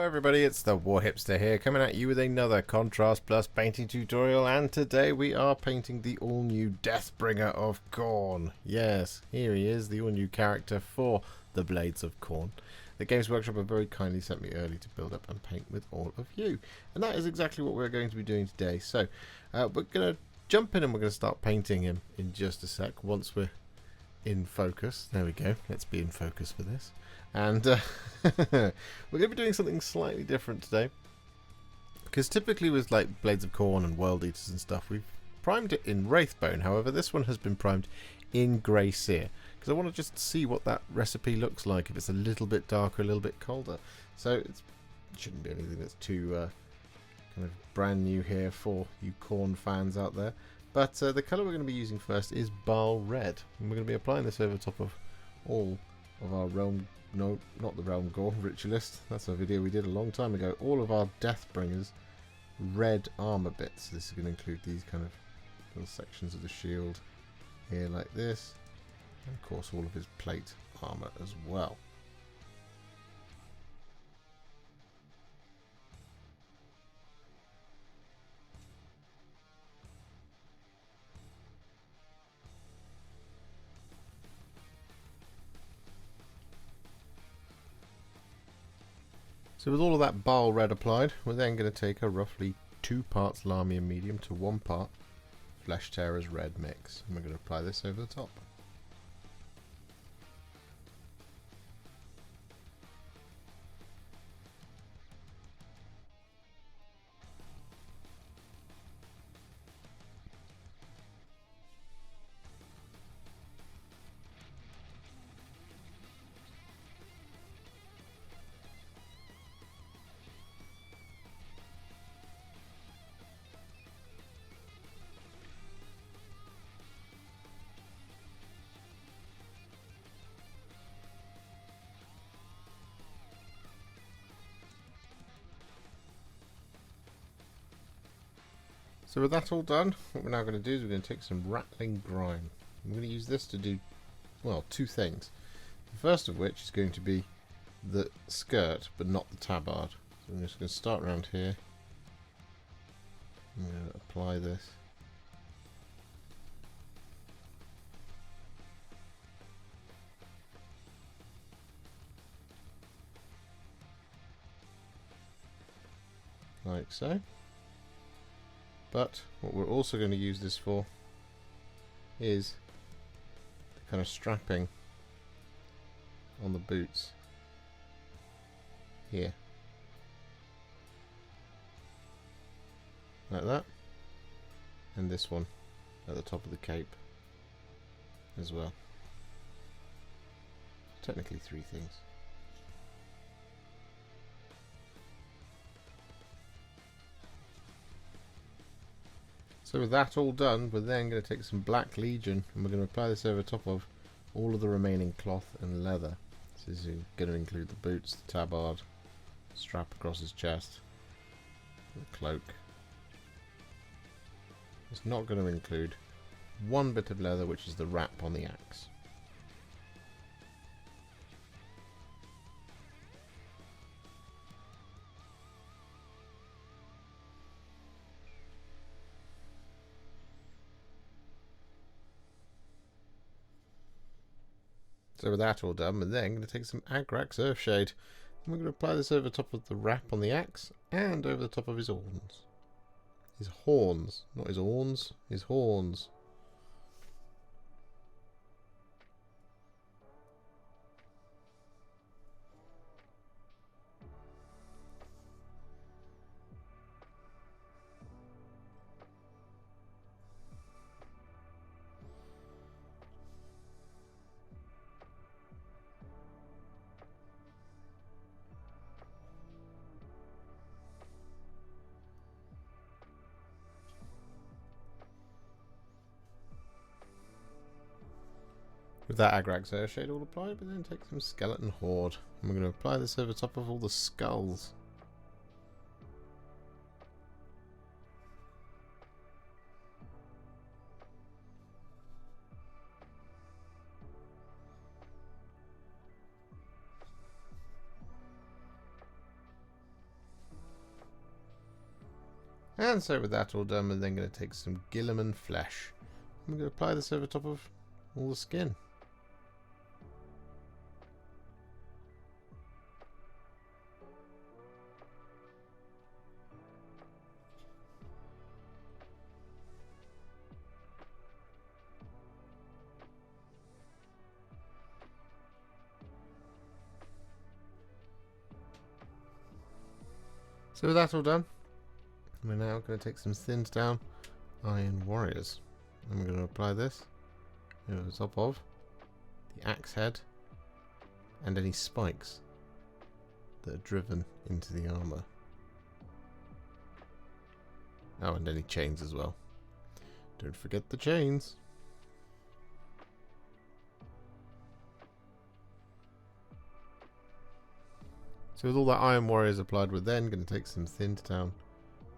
everybody, it's the Warhipster here, coming at you with another Contrast Plus painting tutorial, and today we are painting the all-new Deathbringer of Khorne. Yes, here he is, the all-new character for the Blades of Khorne. The Games Workshop have very kindly sent me early to build up and paint with all of you, and that is exactly what we're going to be doing today. So, we're going to jump in and we're going to start painting him in just a sec, once we're in focus. There we go, let's be in focus for this. And we're going to be doing something slightly different today, because typically with like Blades of Khorne and World Eaters and stuff, we've primed it in Wraithbone. However, this one has been primed in Grey Seer, because I want to just see what that recipe looks like, if it's a little bit darker, a little bit colder. So it shouldn't be anything that's too kind of brand new here for you Khorne fans out there. But the colour we're going to be using first is Baal Red, and we're going to be applying this over top of all of our Realm... No, not the Realm Gore Ritualist. That's a video we did a long time ago. All of our Deathbringers red armor bits. This is going to include these kind of little sections of the shield here like this. And of course all of his plate armor as well. So with all of that Baal Red applied, we're then going to take a roughly 2 parts Lahmian Medium to 1 part Flesh Tearers Red mix, and we're going to apply this over the top. So with that all done, what we're now going to do is we're going to take some Ratling Grime. I'm going to use this to do, well, 2 things. The first of which is going to be the skirt, but not the tabard. So I'm just going to start around here. I'm going to apply this. Like so. But what we're also going to use this for is the kind of strapping on the boots here. Like that. And this one at the top of the cape as well. Technically 3 things. So with that all done, we're then going to take some Black Legion and we're going to apply this over top of all of the remaining cloth and leather. So this is going to include the boots, the tabard, strap across his chest, the cloak. It's not going to include one bit of leather, which is the wrap on the axe. So with that all done, we're then going to take some Agrax Earthshade, and we're going to apply this over top of the wrap on the axe and over the top of his horns. His horns, not his horns, his horns. With that Agrax Earthshade all applied, we then take some Skeleton Horde, and we're going to apply this over top of all the skulls. And so with that all done, we're then going to take some Guilliman Flesh. I'm going to apply this over top of all the skin. So with that all done, we're now going to take some thinned down Iron Warriors. And we're going to apply this over the top of the axe head and any spikes that are driven into the armour. Oh, and any chains as well. Don't forget the chains. So with all that Iron Warriors applied, we're then going to take some thinned down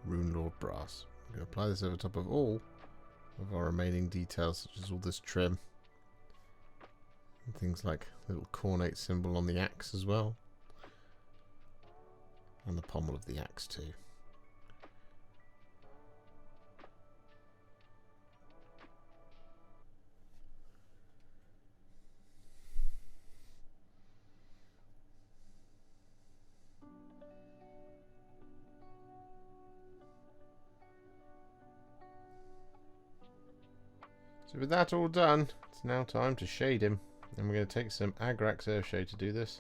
Runelord Brass. We're going to apply this over top of all of our remaining details, such as all this trim. And things like the little cornate symbol on the axe as well. And the pommel of the axe too. So with that all done, it's now time to shade him. And we're going to take some Agrax Earthshade to do this.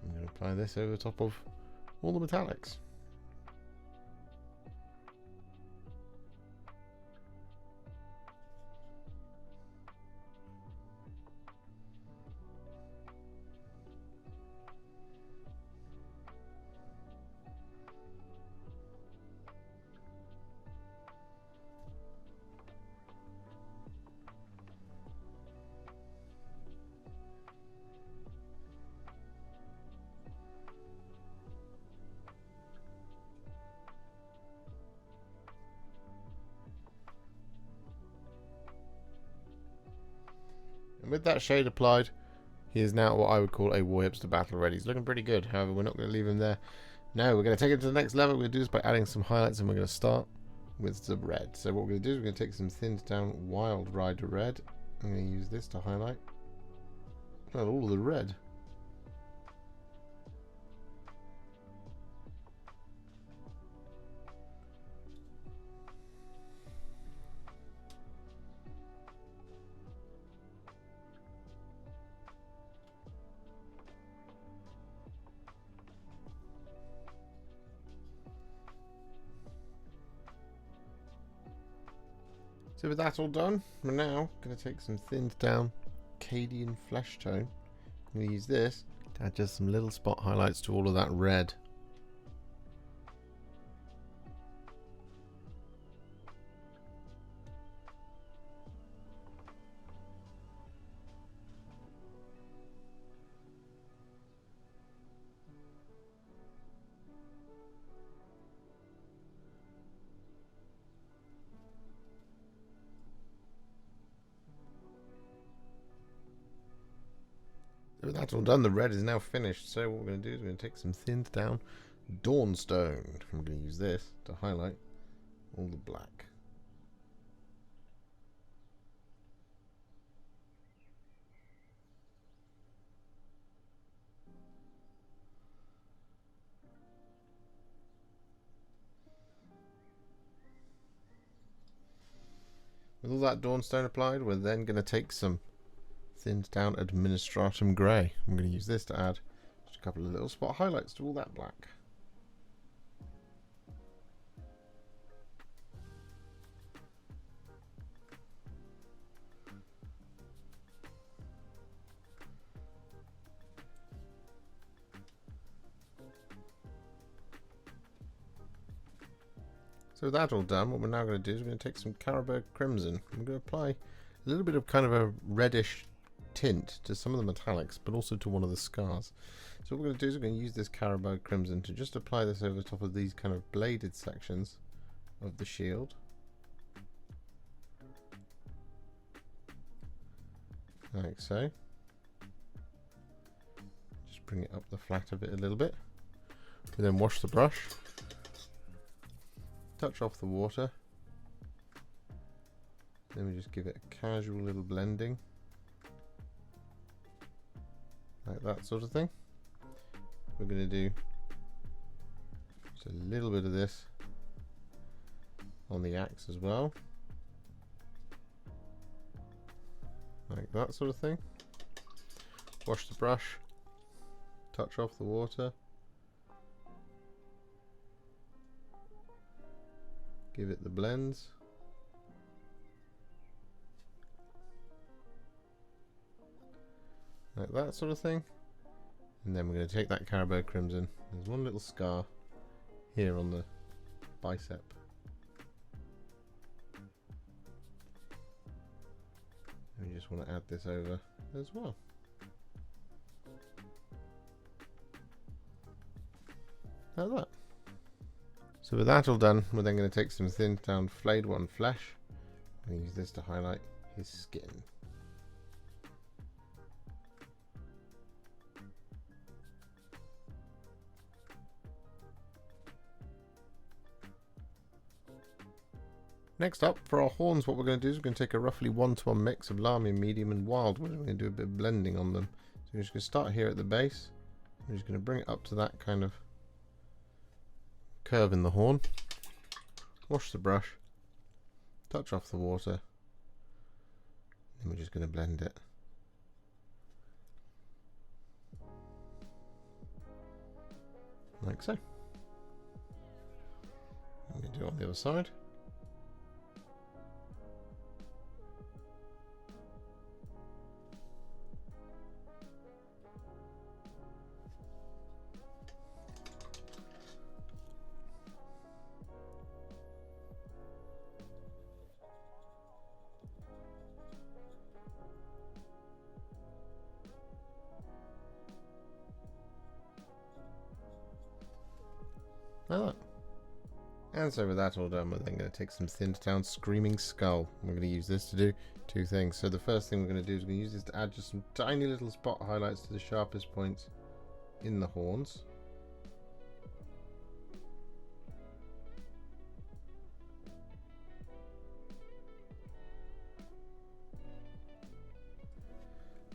I'm going to apply this over the top of all the metallics. And with that shade applied, he is now what I would call a Warhipster battle ready. He's looking pretty good, however we're not going to leave him there. No, we're going to take it to the next level. We're going to do this by adding some highlights, and we're going to start with the red. So what we're going to do is we're going to take some thinned down Wild Rider red. I'm going to use this to highlight all of the red. So with that all done, we're now going to take some thinned down Cadian Fleshtone. I'm going to use this to add just some little spot highlights to all of that red. So with that all done, the red is now finished. So what we're going to do is we're going to take some thinned down Dawnstone. I'm going to use this to highlight all the black. With all that Dawnstone applied, we're then going to take some thinned down Administratum Grey. I'm going to use this to add just a couple of little spot highlights to all that black. So with that all done, what we're now going to do is we're going to take some Carroburg Crimson. I'm going to apply a little bit of kind of a reddish tint to some of the metallics, but also to one of the scars. So what we're going to do is we're going to use this Carroburg Crimson to just apply this over the top of these kind of bladed sections of the shield. Like so. Just bring it up the flat of it a little bit. We then wash the brush touch off the water. Then we just give it a casual little blending. Like that sort of thing. We're going to do just a little bit of this on the axe as well. Like that sort of thing. Wash the brush. Touch off the water. Give it the blends. Like that sort of thing. And then we're going to take that Carroburg Crimson. There's one little scar here on the bicep. And we just want to add this over as well. Like that. So with that all done, we're then going to take some thinned down Flayed One Flesh and use this to highlight his skin. Next up, for our horns, what we're going to do is we're going to take a roughly 1-to-1 mix of Lahmian Medium and Wyldwood. We're going to do a bit of blending on them. So we're just going to start here at the base. We're just going to bring it up to that kind of curve in the horn. Wash the brush. Touch off the water. And we're just going to blend it. Like so. I'm going to do it on the other side. Like that. And so with that all done, we're then going to take some thinned down Screaming Skull. We're going to use this to do two things. So the first thing we're going to do is we're going to use this to add just some tiny little spot highlights to the sharpest points in the horns.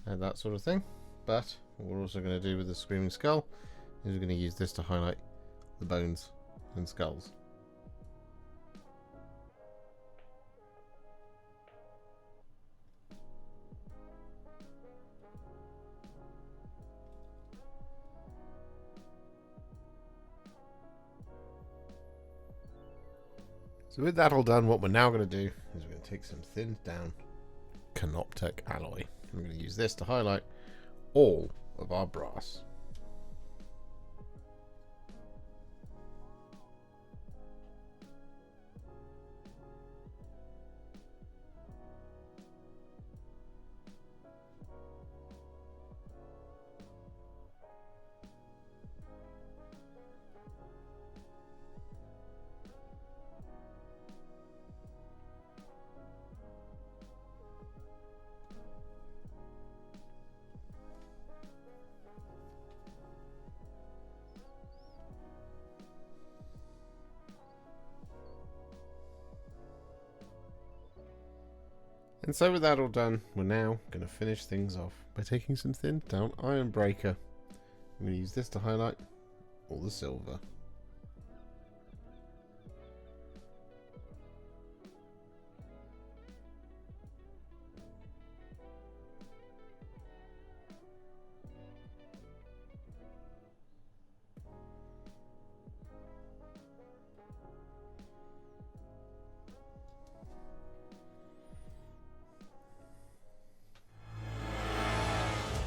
And that sort of thing. But what we're also going to do with the Screaming Skull is we're going to use this to highlight the bones and skulls. So with that all done, what we're now going to do is we're going to take some thinned down Canoptek Alloy. We're going to use this to highlight all of our brass. And so with that all done, we're now going to finish things off by taking some thinned down Ironbreaker. I'm going to use this to highlight all the silver.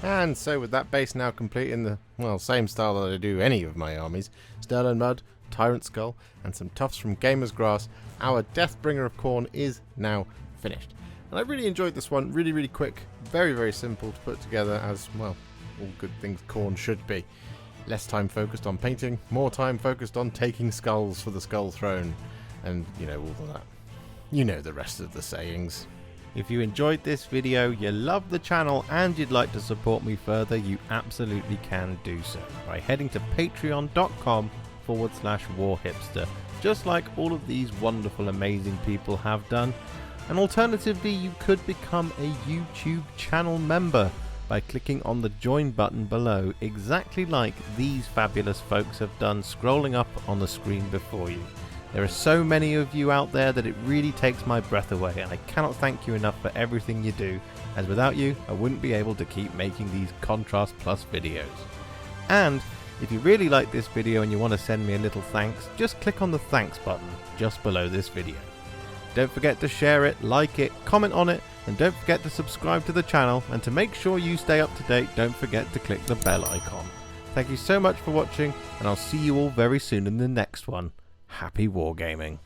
And so with that base now complete in the, well, same style that I do any of my armies, Sterling Mud, Tyrant Skull, and some tufts from Gamer's Grass, our Deathbringer of Khorne is now finished. And I really enjoyed this one, really quick, very simple to put together, as, well, all good things Khorne should be. Less time focused on painting, more time focused on taking skulls for the Skull Throne, and, you know, all of that. You know the rest of the sayings. If you enjoyed this video, you love the channel, and you'd like to support me further, you absolutely can do so by heading to patreon.com/warhipster just like all of these wonderful, amazing people have done. And alternatively, you could become a YouTube channel member by clicking on the join button below, exactly like these fabulous folks have done, scrolling up on the screen before you. There are so many of you out there that it really takes my breath away, and I cannot thank you enough for everything you do, as without you I wouldn't be able to keep making these Contrast Plus videos. And if you really like this video and you want to send me a little thanks, just click on the thanks button just below this video. Don't forget to share it, like it, comment on it, and don't forget to subscribe to the channel, and to make sure you stay up to date, don't forget to click the bell icon. Thank you so much for watching, and I'll see you all very soon in the next one. Happy wargaming.